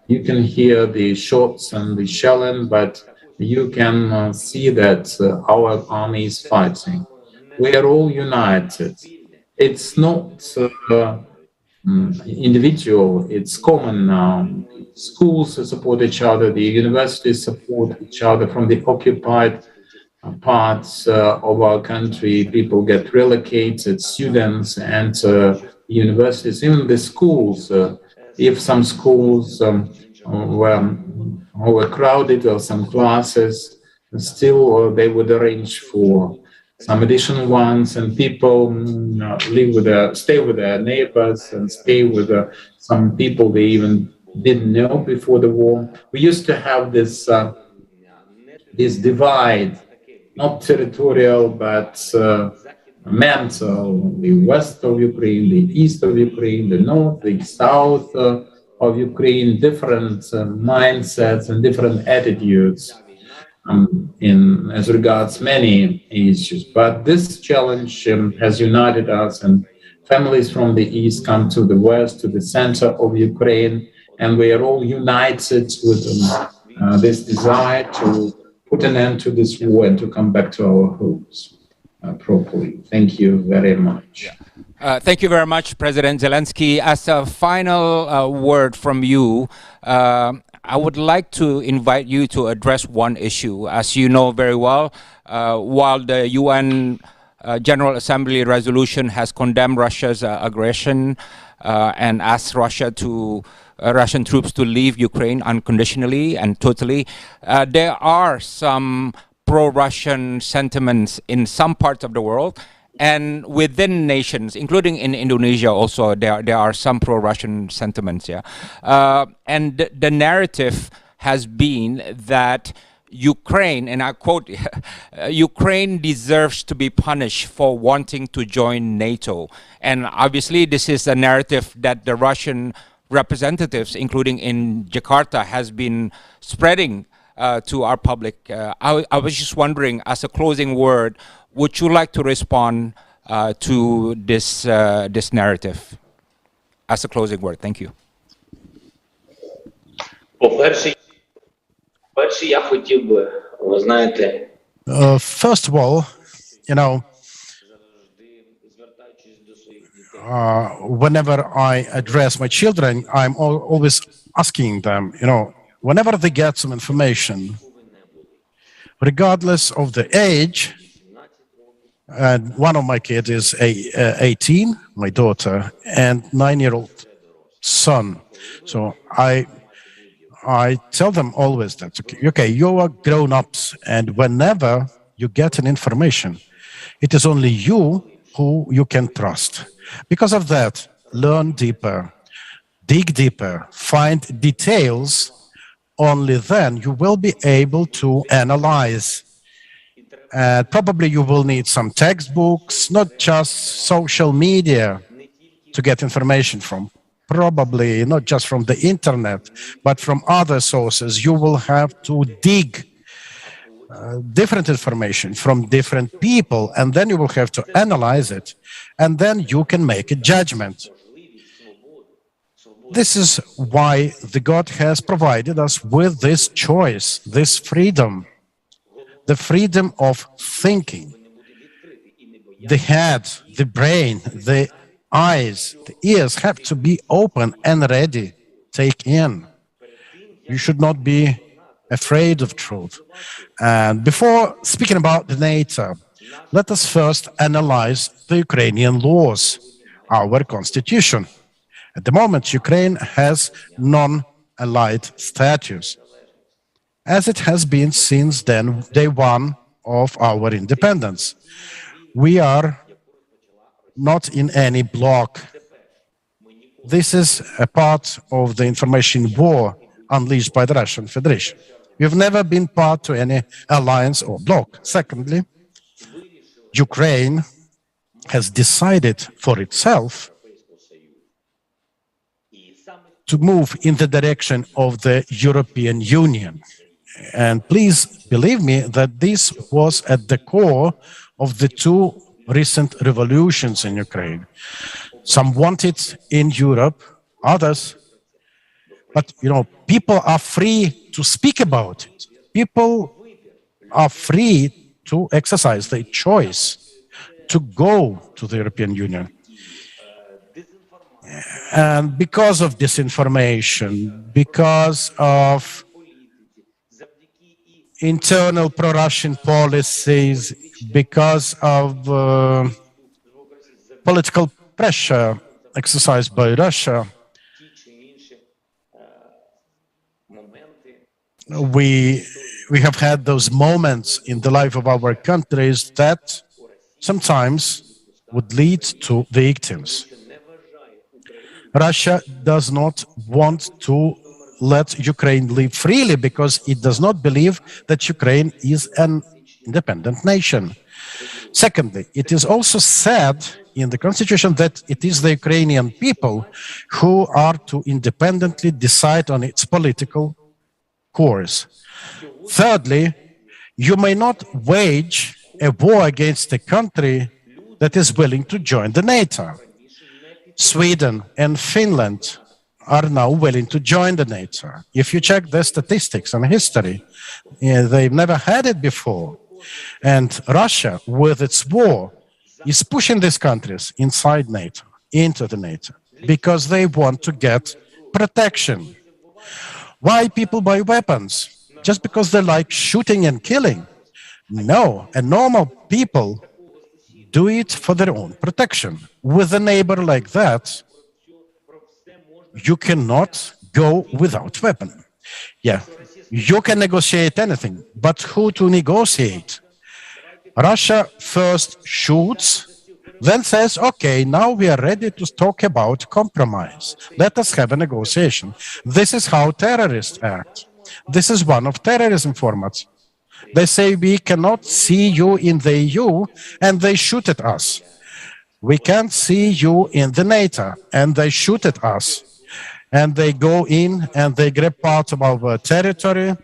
You can hear the shots and the shelling, but you can see that our army is fighting. We are all united. It's not individual, it's common now. Schools support each other, the universities support each other. From the occupied parts of our country, people get relocated, students enter universities, even the schools. If some schools were overcrowded or some classes, still they would arrange for some additional ones, and people stay with their neighbors and stay with some people they even didn't know before the war. We used to have this this divide, not territorial but mental, the west of Ukraine, the east of Ukraine, the north, the south of Ukraine, different mindsets and different attitudes as regards many issues. But this challenge has united us, and families from the east come to the west, to the center of Ukraine, and we are all united with this desire to put an end to this war and to come back to our homes properly. Thank you very much. Thank you very much, President Zelensky. As a final word from you, I would like to invite you to address one issue. As you know very well, while the UN General Assembly resolution has condemned Russia's aggression and asked Russian troops to leave Ukraine unconditionally and totally, there are some pro-Russian sentiments in some parts of the world, and within nations, including in Indonesia also, there are some pro-Russian sentiments. And the narrative has been that Ukraine, and I quote, Ukraine deserves to be punished for wanting to join NATO. And obviously this is a narrative that the Russian representatives, including in Jakarta, has been spreading to our public. I was just wondering, as a closing word, would you like to respond to this narrative? As a closing word, thank you. First of all, you know, whenever I address my children, I'm always asking them, you know, whenever they get some information, regardless of the age, and one of my kids is 18, my daughter, and 9-year-old son. So I tell them always that, okay, you are grown-ups, and whenever you get an information, it is only you who you can trust. Because of that, learn deeper, dig deeper, find details. Only then you will be able to analyze. Probably you will need some textbooks, not just social media to get information from. Probably not just from the internet, but from other sources. You will have to dig different information from different people, and then you will have to analyze it, and then you can make a judgment. This is why the God has provided us with this choice, this freedom, the freedom of thinking. the head, the brain, the eyes, the ears have to be open and ready, take in. You should not be afraid of truth. And before speaking about the NATO, let us first analyze the Ukrainian laws, our constitution. At the moment, Ukraine has non-allied status, as it has been since day one of our independence. We are not in any bloc. This is a part of the information war unleashed by the Russian Federation. We've never been part to any alliance or bloc. Secondly, Ukraine has decided for itself to move in the direction of the European Union. And please believe me that this was at the core of the two recent revolutions in Ukraine. Some want it in Europe, others, but people are free to speak about it. People are free to exercise their choice to go to the European Union. And because of disinformation, because of internal pro-Russian policies, because of political pressure exercised by Russia, we have had those moments in the life of our countries that sometimes would lead to victims. Russia does not want to let Ukraine live freely because it does not believe that Ukraine is an independent nation. Secondly, it is also said in the constitution that it is the Ukrainian people who are to independently decide on its political course. Thirdly, you may not wage a war against a country that is willing to join the NATO. Sweden and Finland are now willing to join the NATO. If you check their statistics and history, they've never had it before. And Russia, with its war, is pushing these countries inside NATO, into the NATO, because they want to get protection. Why people buy weapons? Just because they like shooting and killing? No, and normal people do it for their own protection. With a neighbor like that, you cannot go without weapon. Yeah, you can negotiate anything, but who to negotiate? Russia first shoots, then says, okay, now we are ready to talk about compromise. Let us have a negotiation. This is how terrorists act. This is one of terrorism formats. They say we cannot see you in the EU, and they shoot at us. We can't see you in the NATO, and they shoot at us. And they go in and they grab part of our territory,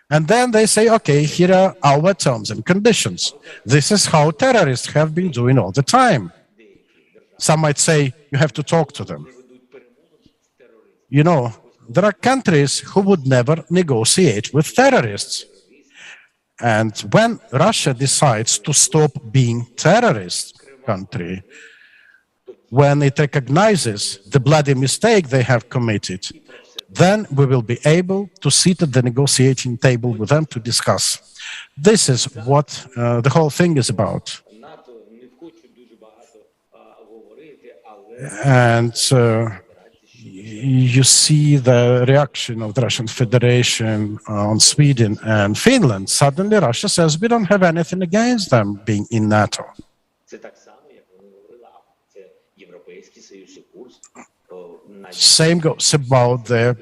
and then they say, okay, here are our terms and conditions. This is how terrorists have been doing all the time. Some might say, you have to talk to them. You know, there are countries who would never negotiate with terrorists. And when Russia decides to stop being terrorist country, when it recognizes the bloody mistake they have committed, then we will be able to sit at the negotiating table with them to discuss. This is what the whole thing is about. And you see the reaction of the Russian Federation on Sweden and Finland. Suddenly Russia says we don't have anything against them being in NATO. Same goes about the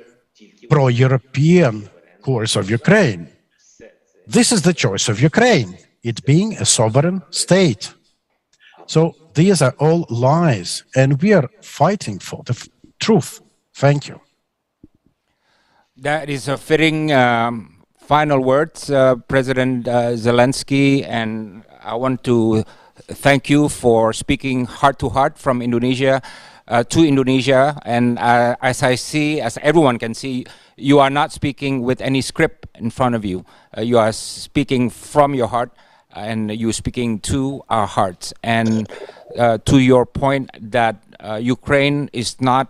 pro-European course of Ukraine. This is the choice of Ukraine, it being a sovereign state. So these are all lies, and we are fighting for the truth. Thank you. That is a fitting final words, President Zelensky, and I want to thank you for speaking heart to heart from Indonesia to Indonesia. And as I see, as everyone can see, you are not speaking with any script in front of you. You are speaking from your heart. and you speaking to our hearts. And to your point that Ukraine is not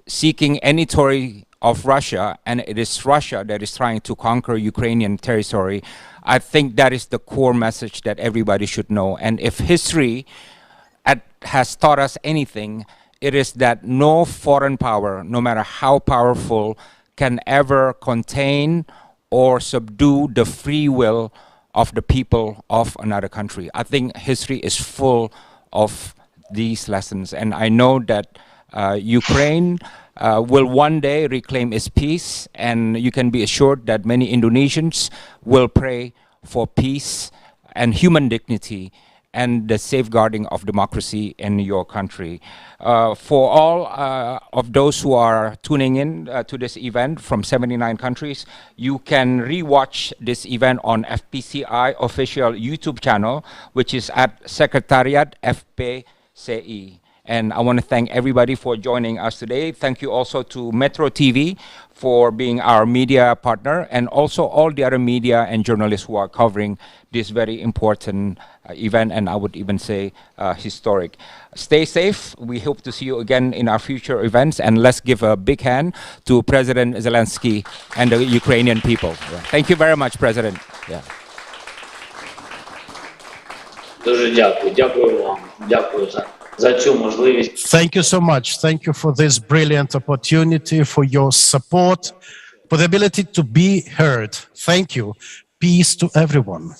seeking any territory of Russia, and it is Russia that is trying to conquer Ukrainian territory, I think that is the core message that everybody should know. And if history has taught us anything, it is that no foreign power, no matter how powerful, can ever contain or subdue the free will of the people of another country. I think history is full of these lessons, and I know that Ukraine will one day reclaim its peace, and you can be assured that many Indonesians will pray for peace and human dignity and the safeguarding of democracy in your country. For all of those who are tuning in to this event from 79 countries, you can rewatch this event on FPCI official YouTube channel, which is at Secretariat FPCI. And I want to thank everybody for joining us today. Thank you also to Metro TV for being our media partner, and also all the other media and journalists who are covering this very important event, and I would even say historic. Stay safe. We hope to see you again in our future events, and let's give a big hand to President Zelensky and the Ukrainian people. Yeah. Thank you very much, President. Yeah. Дуже дякую. Дякую вам. Дякую за цю можливість. Thank you so much. Thank you for this brilliant opportunity, for your support, for the ability to be heard. Thank you. Peace to everyone.